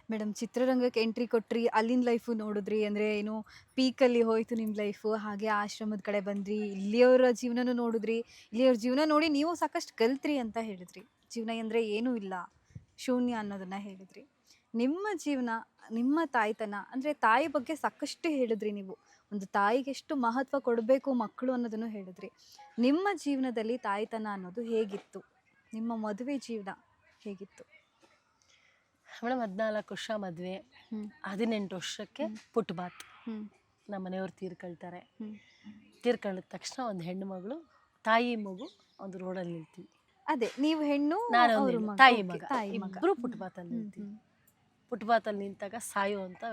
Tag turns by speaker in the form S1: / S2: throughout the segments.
S1: Madam ಚಿತ್ರರಂಗಕ್ಕೆ entry ಕೊಟ್ರಿ, ಅಲ್ಲಿನ ಲೈಫು ನೋಡಿದ್ರಿ. ಅಂದರೆ ಏನು ಪೀಕಲ್ಲಿ ಹೋಯ್ತು ನಿಮ್ಮ ಲೈಫು. ಹಾಗೆ ಆಶ್ರಮದ ಕಡೆ ಬಂದ್ರಿ. ಇಲ್ಲಿಯವರ ಜೀವನನೂ ನೋಡಿದ್ರಿ. ಇಲ್ಲಿಯವ್ರ ಜೀವನ ನೋಡಿ ನೀವು ಸಾಕಷ್ಟು ಕಲ್ತ್ರಿ ಅಂತ ಹೇಳಿದ್ರಿ. ಜೀವನ ಅಂದರೆ ಏನೂ ಇಲ್ಲ, ಶೂನ್ಯ ಅನ್ನೋದನ್ನ ಹೇಳಿದ್ರಿ. ನಿಮ್ಮ ಜೀವನ, ನಿಮ್ಮ ತಾಯ್ತನ ಅಂದರೆ ತಾಯಿ ಬಗ್ಗೆ ಸಾಕಷ್ಟು ಹೇಳಿದ್ರಿ ನೀವು. ಒಂದು ತಾಯಿಗೆ ಎಷ್ಟು ಮಹತ್ವ ಕೊಡಬೇಕು ಮಕ್ಕಳು ಅನ್ನೋದನ್ನು ಹೇಳಿದ್ರಿ. ನಿಮ್ಮ ಜೀವನದಲ್ಲಿ ತಾಯ್ತನ ಅನ್ನೋದು ಹೇಗಿತ್ತು? ನಿಮ್ಮ ಮದುವೆ ಜೀವನ ಹೇಗಿತ್ತು?
S2: ಮೇಡಮ್ 14 ವರ್ಷ ಮದುವೆ, 18 ವರ್ಷಕ್ಕೆ ಪುಟ್ಬಾತ್. ನಮ್ಮ ಮನೆಯವ್ರು ತೀರ್ಕೊಳ್ತಾರೆ. ತೀರ್ಕೊಳ್ಳಿದ ತಕ್ಷಣ ಒಂದು ಹೆಣ್ಣು ಮಗಳು, ತಾಯಿ ಮಗು ಒಂದು ರೋಡಲ್ಲಿ ನಿಲ್ತೀವಿ.
S1: ಅದೇ ನೀವು ಹೆಣ್ಣು,
S2: ನಾನು
S1: ಅವ್ರ ಮಗ.
S2: ತಾಯಿ
S1: Okay,
S2: ಮಗ
S1: ತಾಯಿ ಮಗ.
S2: ಇಬ್ಬರು ಪುಟ್ಬಾತಲ್ಲಿ ನಿಲ್ತೀವಿ. ಪುಟ್ಬಾತಲ್ಲಿ ನಿಂತಾಗ ಸಾಯೋ ಅಂತ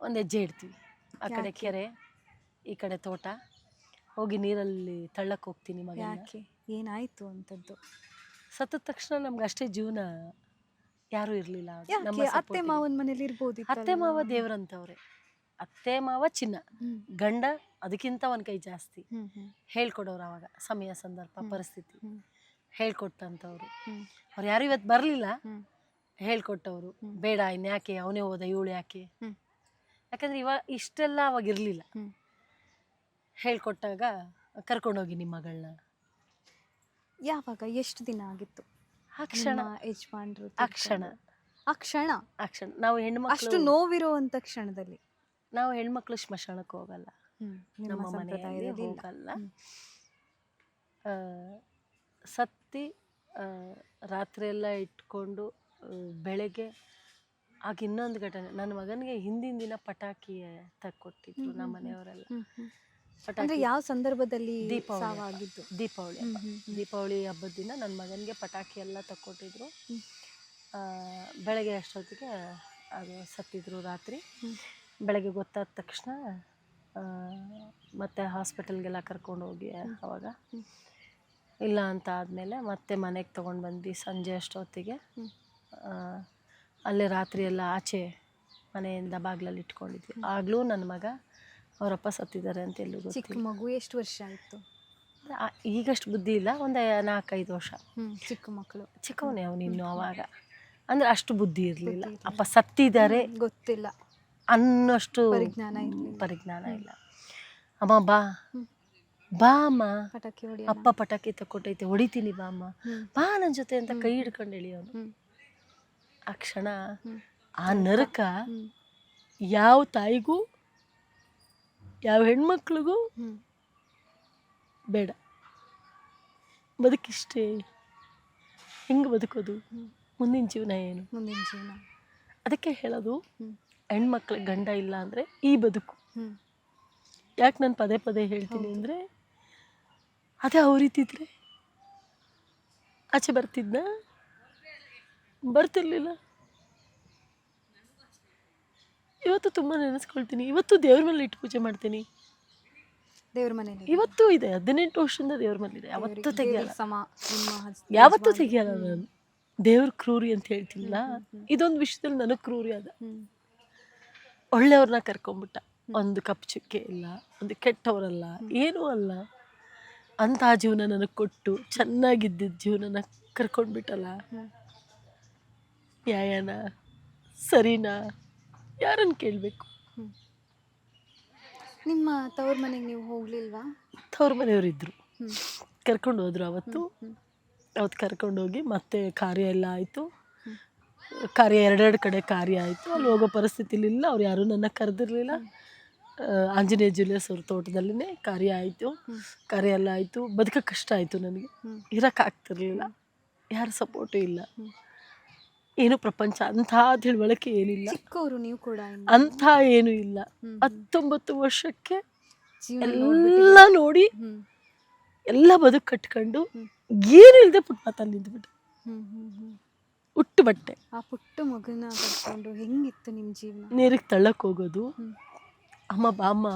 S2: ಒಂದು ಹೆಜ್ಜೆ ಇಡ್ತೀವಿ. ಆ ಕಡೆ ಕೆರೆ, ಈ ಕಡೆ ತೋಟ. ಹೋಗಿ ನೀರಲ್ಲಿ ತಳ್ಳಕ್ಕೆ ಹೋಗ್ತೀನಿ ಮಗ.
S1: ಯಾಕೆ, ಏನಾಯ್ತು ಅಂತದ್ದು?
S2: ಸತ್ತ ತಕ್ಷಣ ನಮ್ಗೆ ಅಷ್ಟೇ ಜೀವನ, ಯಾರೂ ಇರಲಿಲ್ಲ.
S1: ಯಾಕೆ ಅತ್ತೆ ಮಾವನ ಮನೇಲಿ ಇರ್ಬೋದು.
S2: ಅತ್ತೆ ಮಾವ ದೇವ್ರಂತವ್ರೆ. ಅತ್ತೆ ಮಾವ ಚಿನ್ನ, ಗಂಡ ಅದಕ್ಕಿಂತ ಒಂದು ಕೈ ಜಾಸ್ತಿ. ಹೇಳ್ಕೊಡೋರು ಅವಾಗ ಸಮಯ ಸಂದರ್ಭ ಪರಿಸ್ಥಿತಿ ಹೇಳ್ಕೊಟ್ಟಂಥವ್ರು. ಅವ್ರು ಯಾರು ಇವತ್ತು ಬರಲಿಲ್ಲ, ಹೇಳ್ಕೊಟ್ಟವರು. ಬೇಡ ಇನ್ಯಾಕೆ, ಅವನೇ ಹೋದ, ಇವಳು ಯಾಕೆ. ಯಾಕಂದ್ರೆ ಇಷ್ಟೆಲ್ಲ ಅವಾಗ ಇರಲಿಲ್ಲ. ಹೇಳ್ಕೊಟ್ಟಾಗ ಕರ್ಕೊಂಡೋಗಿ ನಿಮ್ಮ ಮಗಳನ್ನ.
S1: ಯಾವಾಗ, ಎಷ್ಟು ದಿನ ಆಗಿತ್ತು?
S2: ಆ ಕ್ಷಣ,
S1: ಯಜಮಾನ್ರು
S2: ಆ ಕ್ಷಣ,
S1: ಆ ಕ್ಷಣ,
S2: ಆ ಕ್ಷಣ. ನಾವು ಹೆಣ್ಮಕ್ಳು,
S1: ಅಷ್ಟು ನೋವಿರುವಂತ ಕ್ಷಣದಲ್ಲಿ
S2: ನಾವು ಹೆಣ್ಮಕ್ಳು ಸ್ಮಶಾನಕ್ಕೆ ಹೋಗಲ್ಲ, ನಮ್ಮ ಮನೆಯಲ್ಲಿ
S1: ಸಂಪ್ರದಾಯದಲ್ಲಿ
S2: ಹೋಗಲ್ಲ. ಸತ್ತಿ ರಾತ್ರಿ ಎಲ್ಲ ಇಟ್ಕೊಂಡು ಬೆಳಗ್ಗೆ ಆಗ ಇನ್ನೊಂದು ಘಟನೆ. ನನ್ನ ಮಗನಿಗೆ ಹಿಂದಿನ ದಿನ ಪಟಾಕಿ ತಕ್ಕೊಟ್ಟಿದ್ರು ನಮ್ಮ ಮನೆಯವರೆಲ್ಲ.
S1: ಅಂದ್ರೆ ಯಾವ ಸಂದರ್ಭದಲ್ಲಿ?
S2: ದೀಪಾವಳಿ ಹಬ್ಬದ ದಿನ ನನ್ನ ಮಗನಿಗೆ ಪಟಾಕಿ ಎಲ್ಲ ತಕ್ಕೊಟ್ಟಿದ್ರು. ಬೆಳಗ್ಗೆ ಅಷ್ಟೊತ್ತಿಗೆ ಅದು ಸತ್ತಿದ್ರು ರಾತ್ರಿ. ಬೆಳಗ್ಗೆ ಗೊತ್ತಾದ ತಕ್ಷಣ ಮತ್ತೆ ಹಾಸ್ಪಿಟಲ್ಗೆಲ್ಲ ಕರ್ಕೊಂಡೋಗಿ, ಅವಾಗ ಇಲ್ಲ ಅಂತ ಆದಮೇಲೆ ಮತ್ತೆ ಮನೆಗೆ ತೊಗೊಂಡು ಬಂದ್ವಿ ಸಂಜೆ ಅಷ್ಟೊತ್ತಿಗೆ. ಅಲ್ಲೇ ರಾತ್ರಿ ಎಲ್ಲ ಆಚೆ ಮನೆಯಿಂದ ಬಾಗಿಲಲ್ಲಿ ಇಟ್ಕೊಂಡಿದ್ವಿ. ಆಗಲೂ ನನ್ನ ಮಗ ಅವರಪ್ಪ ಸತ್ತಿದ್ದಾರೆ ಅಂತ ಎಲ್ಲೂ ಗೊತ್ತಿಲ್ಲ.
S1: ಚಿಕ್ಕ ಮಗು, ಎಷ್ಟು ವರ್ಷ ಆಯಿತು?
S2: ಈಗಷ್ಟು ಬುದ್ಧಿ ಇಲ್ಲ, ಒಂದು 4-5 ವರ್ಷ.
S1: ಚಿಕ್ಕ ಮಕ್ಕಳು,
S2: ಚಿಕ್ಕವನೇ ಅವನು ಇನ್ನು. ಅವಾಗ ಅಂದರೆ ಅಷ್ಟು ಬುದ್ಧಿ ಇರಲಿಲ್ಲ. ಅಪ್ಪ ಸತ್ತಿದ್ದಾರೆ
S1: ಗೊತ್ತಿಲ್ಲ
S2: ಅನ್ನೋಷ್ಟು ಪರಿಜ್ಞಾನ ಇಲ್ಲ. ಅಮ್ಮ ಬಾ ಬಾ ಅಮ್ಮ,
S1: ಪಟಾಕಿ ಹೊಡಿ,
S2: ಅಪ್ಪ ಪಟಾಕಿ ತಕ್ಕೊಟ್ಟೈತೆ, ಹೊಡಿತೀನಿ ಬಾ ಅಮ್ಮ, ಬಾ ನನ್ನ ಜೊತೆ ಅಂತ ಕೈ ಹಿಡ್ಕೊಂಡು ಎಳಿಯೋನು. ಆ ಕ್ಷಣ, ಆ ನರಕ ಯಾವ ತಾಯಿಗೂ ಯಾವ ಹೆಣ್ಮಕ್ಳಿಗೂ ಬೇಡ. ಬದುಕಿಷ್ಟೇ, ಹೆಂಗೆ ಬದುಕೋದು, ಮುಂದಿನ ಜೀವನ ಏನು?
S1: ಮುಂದಿನ ಜೀವನ
S2: ಅದಕ್ಕೆ ಹೇಳೋದು, ಹೆಣ್ಮಕ್ಳಿಗೆ ಗಂಡ ಇಲ್ಲ ಅಂದರೆ ಈ ಬದುಕು. ಯಾಕೆ ನಾನು ಪದೇ ಪದೇ ಹೇಳ್ತೀನಿ ಅಂದರೆ, ಅದೇ ಅವ್ರಿದ್ದಿದ್ರೆ ಆಚೆ ಬರ್ತಿರ್ಲಿಲ್ಲ. ಇವತ್ತು ತುಂಬ ನೆನೆಸ್ಕೊಳ್ತೀನಿ. ಇವತ್ತು ದೇವ್ರ ಮೇಲೆ ಇಟ್ಟು ಪೂಜೆ ಮಾಡ್ತೀನಿ.
S1: ದೇವ್ರ ಮನೇಲಿ
S2: ಇವತ್ತು ಇದೆ, 18 ವರ್ಷದಿಂದ ದೇವ್ರ ಮೇಲಿದೆ. ಯಾವತ್ತೂ ತೆಗಿಯಲ್ಲ,
S1: ಯಾವತ್ತೂ
S2: ಯಾವತ್ತೂ ತೆಗಿಯಲ್ಲ. ನಾನು ದೇವ್ರ ಕ್ರೂರಿ ಅಂತ ಹೇಳ್ತಿಲ್ಲ, ಇದೊಂದು ವಿಷಯದಲ್ಲಿ ನನಗೆ ಕ್ರೂರಿ ಅದ. ಒಳ್ಳೆಯವ್ರನ್ನ ಕರ್ಕೊಂಬಿಟ್ಟ, ಒಂದು ಕಪ್ ಚುಕ್ಕೆ ಇಲ್ಲ, ಒಂದು ಕೆಟ್ಟವರಲ್ಲ, ಏನೂ ಅಲ್ಲ ಅಂಥ ಜೀವನ ನನಗೆ ಕೊಟ್ಟು ಚೆನ್ನಾಗಿದ್ದಿದ್ದ ಜೀವನನ ಕರ್ಕೊಂಡ್ಬಿಟ್ಟಲ್ಲ. ನ್ಯಾಯನಾ, ಸರಿನಾ, ಯಾರನ್ನು ಕೇಳಬೇಕು?
S1: ನಿಮ್ಮ ತವ್ರ ಮನೆಗೆ ನೀವು ಹೋಗ್ಲಿಲ್ವಾ?
S2: ತವ್ರ ಮನೆಯವರಿದ್ದರು, ಕರ್ಕೊಂಡು ಹೋದ್ರು. ಅವತ್ತು ಕರ್ಕೊಂಡೋಗಿ ಮತ್ತೆ ಕಾರ್ಯ ಎಲ್ಲ ಆಯಿತು. ಕಾರ್ಯ 2 ಕಡೆ ಕಾರ್ಯ ಆಯಿತು. ಅಲ್ಲಿ ಹೋಗೋ ಪರಿಸ್ಥಿತಿಲಿಲ್ಲ, ಅವ್ರು ಯಾರೂ ನನ್ನ ಕರೆದಿರಲಿಲ್ಲ. ಆಂಜನೇಯ ಜ್ಯುವೆಲರ್ಸ್ ಅವ್ರ ತೋಟದಲ್ಲೇ ಕಾರ್ಯ ಆಯಿತು. ಕಾರ್ಯ ಎಲ್ಲ ಆಯಿತು. ಬದುಕೋಕ್ಕೆ ಕಷ್ಟ ಆಯಿತು ನನಗೆ, ಇರೋಕ್ಕಾಗ್ತಿರ್ಲಿಲ್ಲ, ಯಾರ ಸಪೋರ್ಟು ಇಲ್ಲ, ಏನು ಪ್ರಪಂಚ ಅಂಥ ತಿಳುವಳಿಕೆ ಏನಿಲ್ಲ.
S1: ಚಿಕ್ಕವರು ನೀವು ಕೂಡ,
S2: ಅಂಥ ಏನೂ ಇಲ್ಲ. 19 ವರ್ಷಕ್ಕೆ ಎಲ್ಲ ನೋಡಿ, ಎಲ್ಲ ಬದುಕು ಕಟ್ಕೊಂಡು ಏನು ಇಲ್ಲದೆ ಪುಟ್ಬಾತಲ್ಲಿ ನಿಂತ್ಬಿಟ್ಟು, ಹುಟ್ಟು ಬಟ್ಟೆ,
S1: ಆ ಪುಟ್ಟ ಮಗನ ಕಟ್ಕೊಂಡು ಹೆಂಗಿತ್ತು ನಿಮ್ಮ ಜೀವನ?
S2: ನೀರಿಗೆ ತಳ್ಳಕ್ಕೆ ಹೋಗೋದು, ಅಮ್ಮ ಬಾಮ್ಮ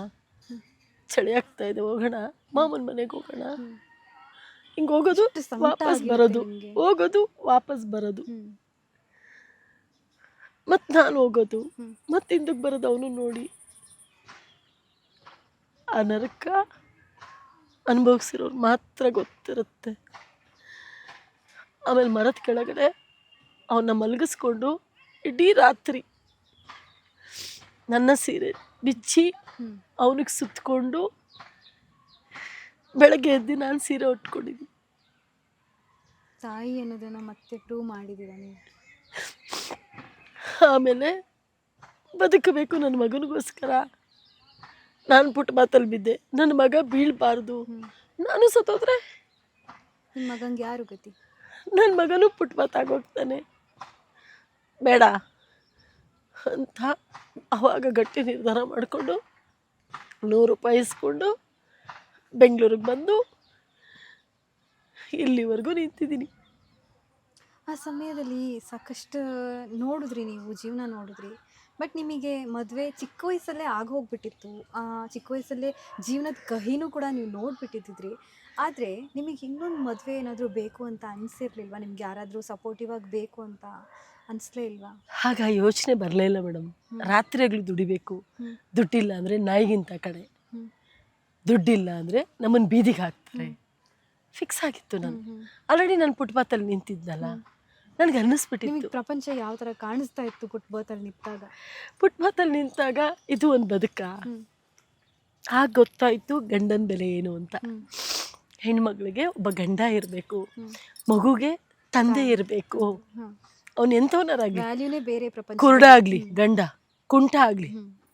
S2: ಚಳಿ ಆಗ್ತಾ ಇದೆ ಹೋಗೋಣ, ಮಾಮನ ಮನೆಗೆ ಹೋಗೋಣ, ಹಿಂಗೆ ಹೋಗೋದು ವಾಪಸ್ ಬರೋದು, ಹೋಗೋದು ವಾಪಸ್ ಬರೋದು, ಮತ್ತು ನಾನು ಹೋಗೋದು, ಮತ್ತೆ ಹಿಂದಕ್ಕೆ ಬರೋದು. ಅವನು ನೋಡಿ, ಆ ನರಕ ಅನುಭವಿಸಿರೋರು ಮಾತ್ರ ಗೊತ್ತಿರುತ್ತೆ. ಆಮೇಲೆ ಮರದ ಕೆಳಗಡೆ ಅವನ್ನ ಮಲಗಿಸ್ಕೊಂಡು ಇಡೀ ರಾತ್ರಿ ನನ್ನ ಸೀರೆ ಬಿಚ್ಚಿ ಅವನಿಗೆ ಸುತ್ತಕೊಂಡು ಬೆಳಗ್ಗೆ ಎದ್ದು ನಾನು ಸೀರೆ ಉಟ್ಕೊಂಡಿದ್ದೀನಿ.
S1: ತಾಯಿ ಅನ್ನೋದನ್ನ ಮತ್ತೆ ಪ್ರೂವ್ ಮಾಡಿದ್ದೀರಾ ನೀವು.
S2: ಆಮೇಲೆ ಬದುಕಬೇಕು ನನ್ನ ಮಗನಿಗೋಸ್ಕರ. ನಾನು ಫುಟ್ಪಾತಲ್ಲಿ ಬಿದ್ದೆ, ನನ್ನ ಮಗ ಬೀಳಬಾರ್ದು, ನಾನು ಸತ್ತೋದ್ರೆ
S1: ನಿಮ್ಮ ಮಗಂಗೆ ಯಾರು ಗತಿ?
S2: ನನ್ನ ಮಗನೂ ಫುಟ್ಪಾತ್ ಆಗೋಗ್ತಾನೆ, ಬೇಡ ಅಂತ ಅವಾಗ ಗಟ್ಟಿ ನಿರ್ಧಾರ ಮಾಡಿಕೊಂಡು 100 ರೂಪಾಯಿ ಇಸ್ಕೊಂಡು ಬೆಂಗಳೂರಿಗೆ ಬಂದು ಇಲ್ಲಿವರೆಗೂ ನಿಂತಿದ್ದೀನಿ.
S1: ಆ ಸಮಯದಲ್ಲಿ ಸಾಕಷ್ಟು ನೋಡಿದ್ರಿ, ನೀವು ಜೀವನ ನೋಡಿದ್ರಿ. ಬಟ್ ನಿಮಗೆ ಮದುವೆ ಚಿಕ್ಕ ವಯಸ್ಸಲ್ಲೇ ಆಗೋಗ್ಬಿಟ್ಟಿತ್ತು. ಚಿಕ್ಕ ವಯಸ್ಸಲ್ಲೇ ಜೀವನದ ಕಹಿನೂ ಕೂಡ ನೀವು ನೋಡಿಬಿಟ್ಟಿದ್ರಿ. ಆದರೆ ನಿಮಗೆ ಇನ್ನೊಂದು ಮದುವೆ ಏನಾದರೂ ಬೇಕು ಅಂತ ಅನಿಸಿರ್ಲಿಲ್ವಾ? ನಿಮ್ಗೆ ಯಾರಾದರೂ ಸಪೋರ್ಟಿವ್ ಆಗಿ ಬೇಕು ಅಂತ ಅನಿಸ್ಲೇ ಇಲ್ವಾ?
S2: ಆಗ ಯೋಚನೆ ಬರಲೇ ಇಲ್ಲ ಮೇಡಮ್. ರಾತ್ರಿಯಾಗಲೂ ದುಡಿಬೇಕು, ದುಡ್ಡಿಲ್ಲ ಅಂದರೆ ನಾಯಿಗಿಂತ ಕಡೆ, ದುಡ್ಡಿಲ್ಲ ಅಂದರೆ ನಮ್ಮನ್ನು ಬೀದಿಗೆ ಹಾಕ್ತಾರೆ. ಫಿಕ್ಸ್ ಆಗಿತ್ತು. ನಾನು ಆಲ್ರೆಡಿ ನಾನು ಫುಟ್ಪಾತಲ್ಲಿ ನಿಂತಿದ್ನಲ್ಲ, ನನಗೆ ಅನ್ನಿಸ್ಬಿಟ್ಟಿತ್ತು.
S1: ನಿಮಗೆ ಪ್ರಪಂಚ ಯಾವ ಥರ ಕಾಣಿಸ್ತಾ ಇತ್ತು ಫುಟ್ಪಾತಲ್ಲಿ ನಿಂತಾಗ?
S2: ಫುಟ್ಪಾತಲ್ಲಿ ನಿಂತಾಗ ಇದು ಒಂದು ಬದುಕ ಆಗ ಗೊತ್ತಾಯಿತು ಗಂಡನ ಬೆಲೆ ಏನು ಅಂತ. ಹೆಣ್ಮಗಳಿಗೆ ಒಬ್ಬ ಗಂಡ ಇರಬೇಕು, ಮಗುಗೆ ತಂದೆ ಇರಬೇಕು. ಅವನು ಎಂಥವನಾರಾಗಲಿ,
S1: ವ್ಯಾಲ್ಯೂನೇ ಬೇರೆ ಪ್ರಪಂಚ.
S2: ಕುರುಡ ಆಗಲಿ, ಗಂಡ ಕುಂಟ ಆಗಲಿ,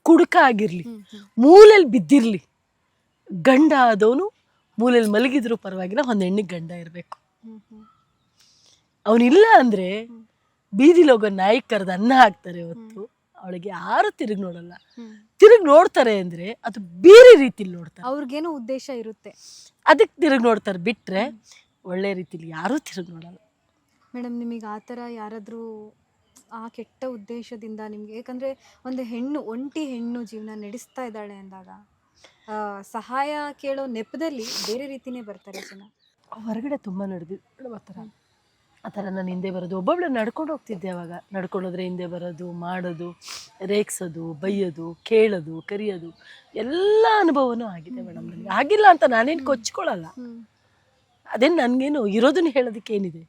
S2: ಕುಡುಕ ಆಗಿರಲಿ, ಮೂಲೆಯಲ್ಲಿ ಬಿದ್ದಿರಲಿ, ಗಂಡ ಆದವನು ಮೂಲೆಯಲ್ಲಿ ಮಲಗಿದ್ರು ಪರವಾಗಿಲ್ಲ, ಒಂದು ಹೆಣ್ಣಿಗೆ ಗಂಡ ಇರಬೇಕು. ಅವನಿಲ್ಲ ಅಂದರೆ ಬೀದಿಲಿ ಹೋಗೋ ನಾಯಿ ಕರೆದು ಅನ್ನ ಹಾಕ್ತಾರೆ ಹೊತ್ತು ಅವಳಿಗೆ ಯಾರು ತಿರುಗಿ ನೋಡಲ್ಲ. ತಿರುಗಿ ನೋಡ್ತಾರೆ ಅಂದರೆ ಅದು ಬೇರೆ ರೀತಿಲಿ ನೋಡ್ತಾರೆ,
S1: ಅವ್ರಿಗೇನೋ ಉದ್ದೇಶ ಇರುತ್ತೆ,
S2: ಅದಕ್ಕೆ ತಿರುಗಿ ನೋಡ್ತಾರೆ. ಬಿಟ್ಟರೆ ಒಳ್ಳೆ ರೀತಿಲಿ ಯಾರೂ ತಿರುಗಿ ನೋಡಲ್ಲ.
S1: ಮೇಡಮ್, ನಿಮಗೆ ಆ ಥರ ಯಾರಾದರೂ ಆ ಕೆಟ್ಟ ಉದ್ದೇಶದಿಂದ ನಿಮಗೆ, ಯಾಕಂದರೆ ಒಂದು ಹೆಣ್ಣು, ಒಂಟಿ ಹೆಣ್ಣು ಜೀವನ ನಡೆಸ್ತಾ ಇದ್ದಾಳೆ ಅಂದಾಗ ಸಹಾಯ ಕೇಳೋ ನೆಪದಲ್ಲಿ ಬೇರೆ ರೀತಿನೇ ಬರ್ತಾರೆ ಜನ.
S2: ಹೊರಗಡೆ ತುಂಬ ನಡೆದಿದ್ದು ಆ ಥರ ನಾನು ಹಿಂದೆ ಬರೋದು. ಒಬ್ಬೊಬ್ಳೆ ನಡ್ಕೊಂಡು ಹೋಗ್ತಿದ್ದೆ ಅವಾಗ. ನಡ್ಕೊಂಡೋದ್ರೆ ಹಿಂದೆ ಬರೋದು, ಮಾಡೋದು, ರೇಗ್ಸೋದು, ಬೈಯೋದು, ಕೇಳೋದು, ಕರಿಯೋದು, ಎಲ್ಲ ಅನುಭವನೂ ಆಗಿದೆ ಮೇಡಮ್ ನನಗೆ. ಆಗಿಲ್ಲ ಅಂತ ನಾನೇನು ಕೊಚ್ಕೊಳ್ಳಲ್ಲ, ಅದೇನು ನನಗೇನು ಇರೋದನ್ನ ಹೇಳೋದಕ್ಕೆ ಏನಿದೆ,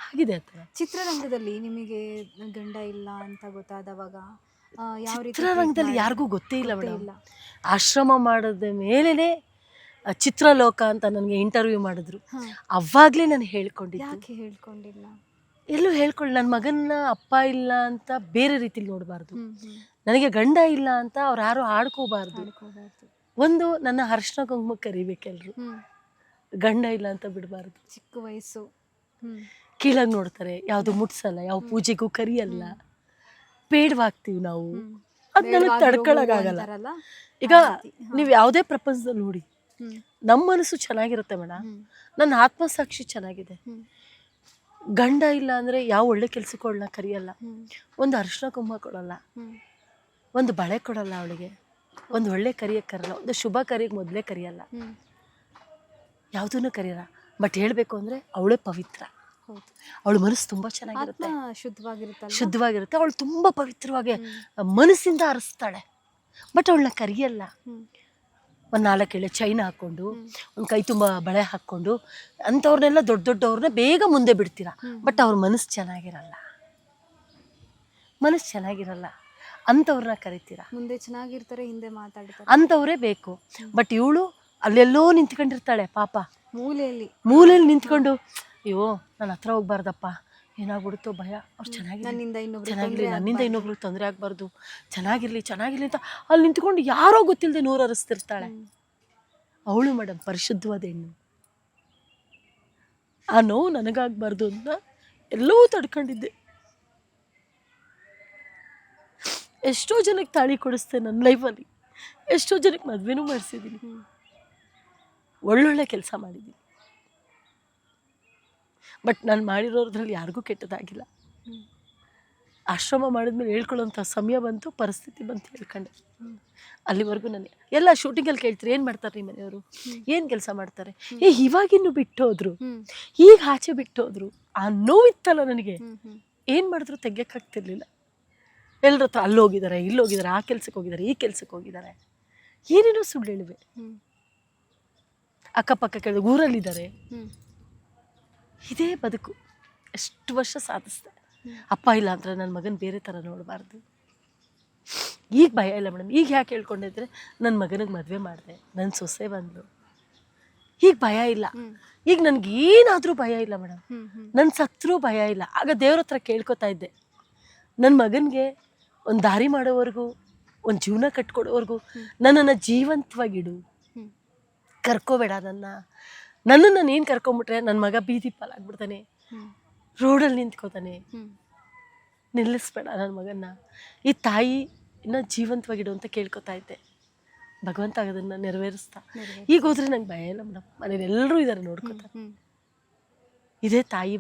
S2: ಆಗಿದೆ ಆ ಥರ.
S1: ಚಿತ್ರರಂಗದಲ್ಲಿ ನಿಮಗೆ ಗಂಡ ಇಲ್ಲ ಅಂತ ಗೊತ್ತಾದವಾಗ ಯಾವ ರೀತಿ?
S2: ಚಿತ್ರರಂಗದಲ್ಲಿ ಯಾರಿಗೂ ಗೊತ್ತೇ ಇಲ್ಲ ಮೇಡಮ್. ಆಶ್ರಮ ಮಾಡೋದ ಮೇಲೇ ಚಿತ್ರಲೋಕ ಅಂತ ನನಗೆ ಇಂಟರ್ವ್ಯೂ ಮಾಡಿದ್ರು. ಅವಾಗಲೇ ನಾನು ಹೇಳ್ಕೊಂಡಿದ್ದೆ.
S1: ಯಾಕೆ ಹೇಳ್ಕೊಂಡಿಲ್ಲ?
S2: ಎಲ್ಲೂ ಹೇಳ್ಕೊಳ್ಳಿ. ನನ್ನ ಮಗನ್ನ ಅಪ್ಪ ಇಲ್ಲ ಅಂತ ಬೇರೆ ರೀತಿಲಿ ನೋಡಬಾರ್ದು, ನನಗೆ ಗಂಡ ಇಲ್ಲ ಅಂತ ಅವ್ರು ಯಾರು ಆಡ್ಕೋಬಾರ್ದು. ಒಂದು ನನ್ನ ಅರ್ಶಿನ ಕುಂಕುಮ ಕರಿಬೇಕೆಲ್ರು, ಗಂಡ ಇಲ್ಲ ಅಂತ ಬಿಡಬಾರ್ದು.
S1: ಚಿಕ್ಕ ವಯಸ್ಸು,
S2: ಕೀಳಾಗಿ ನೋಡ್ತಾರೆ, ಯಾವುದು ಮುಟ್ಸಲ್ಲ, ಯಾವ ಪೂಜೆಗೂ ಕರಿಯಲ್ಲ, ಬೇಡವಾಗ್ತೀವಿ ನಾವು. ಅದು ನನಗೆ ತಡ್ಕೊಳಕ್ಕಾಗಲ್ಲ. ಈಗ ನೀವು ಯಾವುದೇ ಪ್ರಪಂಚದಲ್ಲಿ ನೋಡಿ, ನಮ್ಮ ಮನಸ್ಸು ಚೆನ್ನಾಗಿರುತ್ತೆ ಮೇಡಮ್, ನನ್ನ ಆತ್ಮಸಾಕ್ಷಿ ಚೆನ್ನಾಗಿದೆ. ಗಂಡ ಇಲ್ಲ ಅಂದರೆ ಯಾವ ಒಳ್ಳೆ ಕೆಲ್ಸಕ್ಕೆ ಅವಳನ್ನ ಕರಿಯಲ್ಲ, ಒಂದು ಅರಿಶಿನ ಕುಂಕುಮ ಕೊಡಲ್ಲ, ಒಂದು ಬಳೆ ಕೊಡಲ್ಲ ಅವಳಿಗೆ, ಒಂದು ಒಳ್ಳೆ ಕರಿಯಕ್ಕೆ ಕರಲ್ಲ, ಒಂದು ಶುಭ ಕರಿಯಕ್ಕೆ ಮೊದಲೇ ಕರಿಯಲ್ಲ, ಯಾವುದನ್ನು ಕರಿಯಲ್ಲ. ಬಟ್ ಹೇಳಬೇಕು ಅಂದರೆ ಅವಳೇ ಪವಿತ್ರ. ಅವಳ ಮನಸ್ಸು ತುಂಬ ಚೆನ್ನಾಗಿರುತ್ತೆ, ಶುದ್ಧವಾಗಿರುತ್ತೆ. ಅವಳು ತುಂಬ ಪವಿತ್ರವಾಗಿ ಮನಸ್ಸಿಂದ ಹರಿಸ್ತಾಳೆ. ಬಟ್ ಅವಳನ್ನ ಕರಿಯಲ್ಲ. ಒಂದು 4 ಎಳೆ ಚೈನ್ ಹಾಕ್ಕೊಂಡು, ಒಂದು ಕೈ ತುಂಬ ಬಳೆ ಹಾಕ್ಕೊಂಡು ಅಂಥವ್ರನ್ನೆಲ್ಲ ದೊಡ್ಡವ್ರನ್ನ ಬೇಗ ಮುಂದೆ ಬಿಡ್ತೀರಾ. ಬಟ್ ಅವ್ರ ಮನಸ್ಸು ಚೆನ್ನಾಗಿರಲ್ಲ, ಅಂಥವ್ರನ್ನ ಕರಿತೀರಾ.
S1: ಮುಂದೆ ಚೆನ್ನಾಗಿರ್ತಾರೆ, ಹಿಂದೆ ಮಾತಾಡ್ತಾರೆ,
S2: ಅಂಥವ್ರೇ ಬೇಕು. ಬಟ್ ಇವಳು ಅಲ್ಲೆಲ್ಲೋ ನಿಂತ್ಕೊಂಡಿರ್ತಾಳೆ ಪಾಪ, ಮೂಲೆಯಲ್ಲಿ ನಿಂತ್ಕೊಂಡು, ಅಯ್ಯೋ ನನ್ನ ಹತ್ರ ಹೋಗ್ಬಾರ್ದಪ್ಪ, ಏನಾಗ್ಬಿಡುತ್ತೋ ಭಯ, ಅವ್ರು ಚೆನ್ನಾಗಿರಲಿ, ನನ್ನಿಂದ ಇನ್ನೊಬ್ರಿಗೆ ತೊಂದರೆ ಆಗಬಾರ್ದು, ಚೆನ್ನಾಗಿರಲಿ ಅಂತ ಅಲ್ಲಿ ನಿಂತ್ಕೊಂಡು ಯಾರೋ ಗೊತ್ತಿಲ್ಲದೆ 100 ಹರಿಸ್ತಿರ್ತಾಳೆ. ಅವಳು ಮೇಡಮ್ ಪರಿಶುದ್ಧವಾದ ಹೆಣ್ಣು. ಆ ನೋವು ನನಗಾಗಬಾರ್ದು ಅಂತ ಎಲ್ಲವೂ ತಡ್ಕೊಂಡಿದ್ದೆ. ಎಷ್ಟೋ ಜನಕ್ಕೆ ತಾಳಿ ಕೊಡಿಸ್ತೆ ನನ್ನ ಲೈಫಲ್ಲಿ, ಎಷ್ಟೋ ಜನಕ್ಕೆ ಮದುವೆನೂ ಮಾಡಿಸಿದ್ದೀನಿ, ಒಳ್ಳೊಳ್ಳೆ ಕೆಲಸ ಮಾಡಿದ್ದೀನಿ. ಬಟ್ ನಾನು ಮಾಡಿರೋದ್ರಲ್ಲಿ ಯಾರಿಗೂ ಕೆಟ್ಟದಾಗಿಲ್ಲ. ಆಶ್ರಮ ಮಾಡಿದ್ಮೇಲೆ ಹೇಳ್ಕೊಳ್ಳೋಂಥ ಸಮಯ ಬಂತು, ಪರಿಸ್ಥಿತಿ ಬಂತು, ಹೇಳ್ಕೊಂಡೆ. ಅಲ್ಲಿವರೆಗೂ ನಾನು ಎಲ್ಲ ಶೂಟಿಂಗಲ್ಲಿ ಕೇಳ್ತೀರಿ, ಏನು ಮಾಡ್ತಾರೆ ನಿಮ್ಮ ಮನೆಯವರು, ಏನು ಕೆಲಸ ಮಾಡ್ತಾರೆ, ಇವಾಗಿನ್ನು ಬಿಟ್ಟೋದ್ರು, ಈಗ ಆಚೆ ಬಿಟ್ಟೋದ್ರು. ಆ ನೋವಿತ್ತಲ್ಲ ನನಗೆ, ಏನು ಮಾಡಿದ್ರು ತೆಗಿಯೋಕ್ಕಾಗ್ತಿರ್ಲಿಲ್ಲ. ಎಲ್ಲರ ಹತ್ರ ಅಲ್ಲಿ ಹೋಗಿದ್ದಾರೆ, ಇಲ್ಲಿ ಹೋಗಿದ್ದಾರೆ, ಆ ಕೆಲ್ಸಕ್ಕೆ ಹೋಗಿದ್ದಾರೆ, ಈ ಕೆಲ್ಸಕ್ಕೆ ಹೋಗಿದ್ದಾರೆ, ಏನೇನೋ ಸುಳ್ಳು ಹೇಳಿವೆ. ಅಕ್ಕಪಕ್ಕ ಕೇಳಿದ ಊರಲ್ಲಿದ್ದಾರೆ. ಇದೇ ಬದುಕು. ಎಷ್ಟು ವರ್ಷ ಸಾಧಿಸಿದೆ. ಅಪ್ಪ ಇಲ್ಲ ಅಂದರೆ ನನ್ನ ಮಗನ ಬೇರೆ ಥರ ನೋಡಬಾರ್ದು. ಈಗ ಭಯ ಇಲ್ಲ ಮೇಡಮ್. ಈಗ ಯಾಕೆ ಹೇಳ್ಕೊಂಡಿದ್ರೆ ನನ್ನ ಮಗನಿಗೆ ಮದುವೆ ಮಾಡಿದೆ, ನನ್ನ ಸೊಸೆ ಬಂದಳು, ಈಗ ಭಯ ಇಲ್ಲ. ಈಗ ನನಗೇನಾದರೂ ಭಯ ಇಲ್ಲ ಮೇಡಮ್. ನನ್ನ ಸತ್ರೂ ಭಯ ಇಲ್ಲ. ಆಗ ದೇವ್ರ ಹತ್ರ ಕೇಳ್ಕೊತಾ ಇದ್ದೆ, ನನ್ನ ಮಗನಿಗೆ ಒಂದು ದಾರಿ ಮಾಡೋವರೆಗೂ, ಒಂದು ಜೀವನ ಕಟ್ಕೊಡೋವರೆಗೂ ನನ್ನನ್ನು ಜೀವಂತವಾಗಿಡು, ಕರ್ಕೋಬೇಡ ನನ್ನನ್ನು ನೀನು ಕರ್ಕೊಂಬಿಟ್ರೆ ನನ್ನ ಮಗ ಬೀದಿ ಪಾಲಾಗ್ಬಿಡ್ತಾನೆ, ರೋಡಲ್ಲಿ ನಿಂತ್ಕೋತಾನೆ, ನಿಲ್ಲಿಸ್ಬೇಡ ನನ್ನ ಮಗನ್ನ. ಈ ತಾಯಿ ಇನ್ನು ಜೀವಂತವಾಗಿಡು ಅಂತ ಕೇಳ್ಕೊತಾ ಇದ್ದೆ. ಭಗವಂತ ಅದನ್ನು ನೆರವೇರಿಸ್ತಾ. ಈಗ ಹೋದ್ರೆ ನಂಗೆ ಭಯ ಇಲ್ಲ ಮೇಡಮ್. ಮನೇಲಿ ಎಲ್ಲರೂ ಇದ್ದಾರೆ ನೋಡ್ಕೊತಾರೆ. ಇದೇ ತಾಯಿ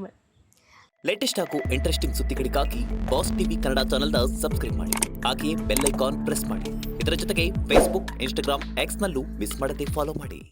S3: ಲೇಟೆಸ್ಟ್ ಹಾಗೂ ಇಂಟ್ರೆಸ್ಟಿಂಗ್ ಸುದ್ದಿಗಳಿಗಾಗಿ ಬಾಸ್ ಟಿವಿ ಕನ್ನಡ ಚಾನೆಲ್ನ ಸಬ್ಸ್ಕ್ರೈಬ್ ಮಾಡಿ. ಹಾಗೆಯೇ ಬೆಲ್ ಐಕಾನ್ ಪ್ರೆಸ್ ಮಾಡಿ. ಇದರ ಜೊತೆಗೆ ಫೇಸ್ಬುಕ್, ಇನ್ಸ್ಟಾಗ್ರಾಮ್, ಎಕ್ಸ್ನಲ್ಲೂ ಮಿಸ್ ಮಾಡದೆ ಫಾಲೋ ಮಾಡಿ.